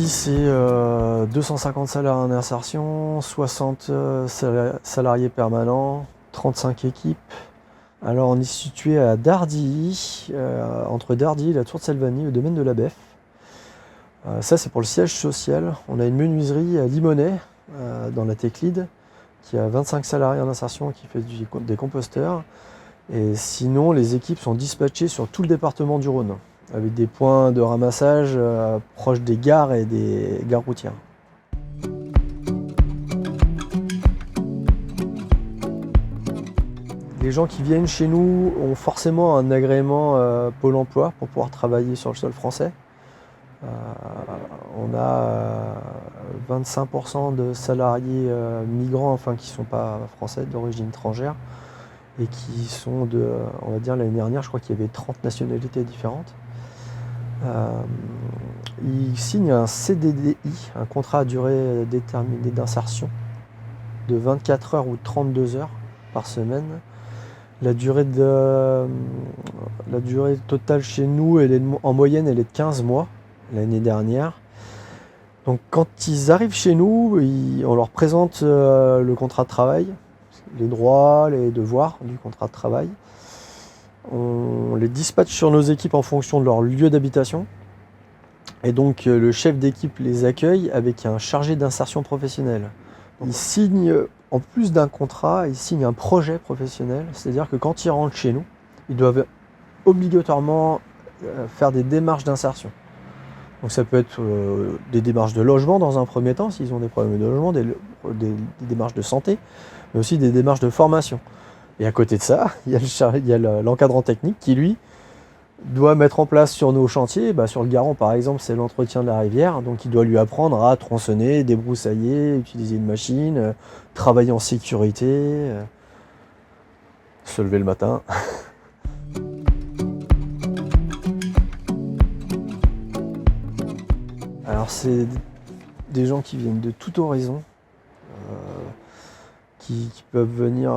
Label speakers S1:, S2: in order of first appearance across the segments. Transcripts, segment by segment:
S1: Dardy, c'est 250 salariés en insertion, 60 salariés permanents, 35 équipes. Alors on est situé à Dardy, entre Dardy et la Tour de Salvani, au domaine de la Beffe. Ça c'est pour le siège social. On a une menuiserie à Limonest, dans la Téclide, qui a 25 salariés en insertion, qui fait des composteurs. Et sinon les équipes sont dispatchées sur tout le département du Rhône, avec des points de ramassage proches des gares et des gares routières. Les gens qui viennent chez nous ont forcément un agrément Pôle emploi pour pouvoir travailler sur le sol français. On a 25% de salariés migrants, enfin qui ne sont pas français, d'origine étrangère, et qui sont de, on va dire l'année dernière, je crois qu'il y avait 30 nationalités différentes. Ils signent un CDDI, un contrat à durée déterminée d'insertion, de 24 heures ou 32 heures par semaine. La durée totale chez nous, en moyenne, elle est de 15 mois l'année dernière. Donc quand ils arrivent chez nous, on leur présente le contrat de travail, les droits, les devoirs du contrat de travail. On les dispatche sur nos équipes en fonction de leur lieu d'habitation. Et donc le chef d'équipe les accueille avec un chargé d'insertion professionnelle. Il signe, en plus d'un contrat, il signe un projet professionnel. C'est-à-dire que quand ils rentrent chez nous, ils doivent obligatoirement faire des démarches d'insertion. Donc ça peut être des démarches de logement dans un premier temps, s'ils ont des problèmes de logement, des démarches de santé, mais aussi des démarches de formation. Et à côté de ça, il y a l'encadrant technique qui, lui, doit mettre en place sur nos chantiers, sur le Garon par exemple, c'est l'entretien de la rivière, donc il doit lui apprendre à tronçonner, débroussailler, utiliser une machine, travailler en sécurité, se lever le matin. Alors c'est des gens qui viennent de tout horizon, qui peuvent venir,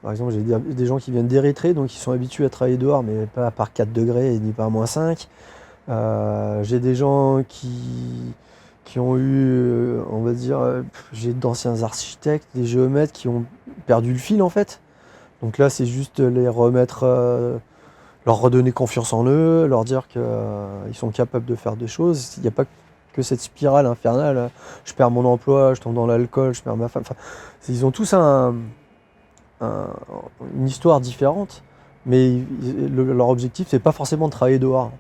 S1: par exemple j'ai des gens qui viennent d'Érythrée, donc ils sont habitués à travailler dehors, mais pas par 4 degrés ni par moins 5. J'ai des gens qui ont eu, on va dire, j'ai d'anciens architectes, des géomètres qui ont perdu le fil en fait. Donc là c'est juste les remettre, leur redonner confiance en eux, leur dire qu'ils sont capables de faire des choses. Il n'y a pas que cette spirale infernale, je perds mon emploi, je tombe dans l'alcool, je perds ma femme. Enfin, ils ont tous une histoire différente, mais leur objectif c'est pas forcément de travailler dehors.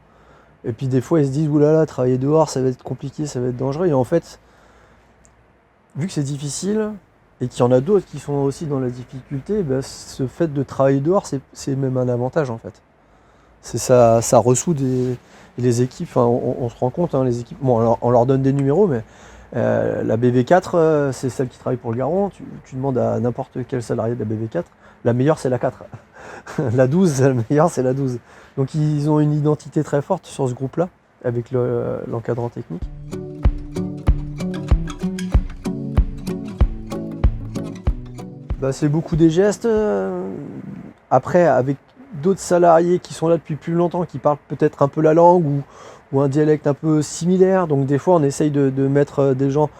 S1: Et puis des fois ils se disent oulala, travailler dehors ça va être compliqué, ça va être dangereux. Et en fait, vu que c'est difficile et qu'il y en a d'autres qui sont aussi dans la difficulté, ce fait de travailler dehors c'est même un avantage en fait. C'est ça ressout les équipes, enfin, on se rend compte, les équipes, bon, on leur donne des numéros, mais la BV4, c'est celle qui travaille pour le Garon. Tu demandes à n'importe quel salarié de la BV4, la meilleure c'est la 4. La 12, la meilleure c'est la 12. Donc ils ont une identité très forte sur ce groupe-là, avec l'encadrant technique. C'est beaucoup des gestes. Après, avec d'autres salariés qui sont là depuis plus longtemps, qui parlent peut-être un peu la langue ou un dialecte un peu similaire. Donc des fois on essaye de mettre des gens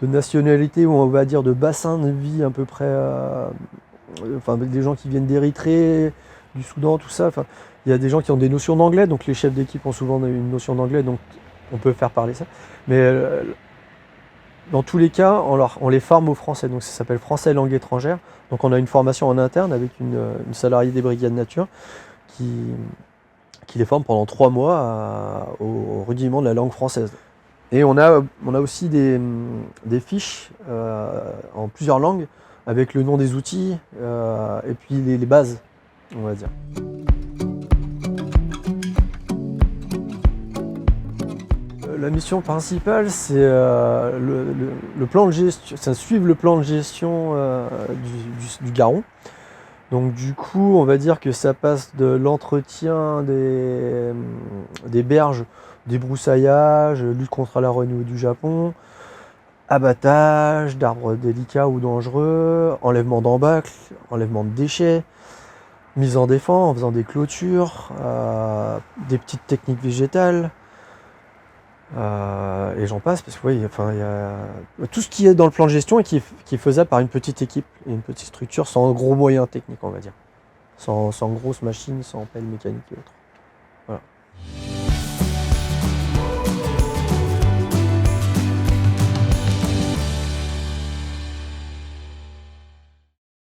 S1: de nationalité, ou on va dire de bassin de vie à peu près, enfin des gens qui viennent d'Érythrée, du Soudan, tout ça. Enfin, il y a des gens qui ont des notions d'anglais, donc les chefs d'équipe ont souvent une notion d'anglais, donc on peut faire parler ça. Mais dans tous les cas, on les forme au français, donc ça s'appelle français langue étrangère. Donc on a une formation en interne avec une salariée des brigades nature qui les forme pendant 3 mois au rudiment de la langue française. Et on a aussi des fiches en plusieurs langues avec le nom des outils et puis les bases, on va dire. La mission principale, c'est le plan de gestion, ça suivre le plan de gestion du Garon. Donc du coup, on va dire que ça passe de l'entretien des berges, débroussaillage, lutte contre la renouée du Japon, abattage d'arbres délicats ou dangereux, enlèvement d'embâcles, enlèvement de déchets, mise en défense en faisant des clôtures, des petites techniques végétales, Et j'en passe parce que oui, enfin, il y a tout ce qui est dans le plan de gestion et qui est faisable par une petite équipe et une petite structure sans gros moyens techniques, on va dire. Sans grosses machines, sans pelle mécanique et autres.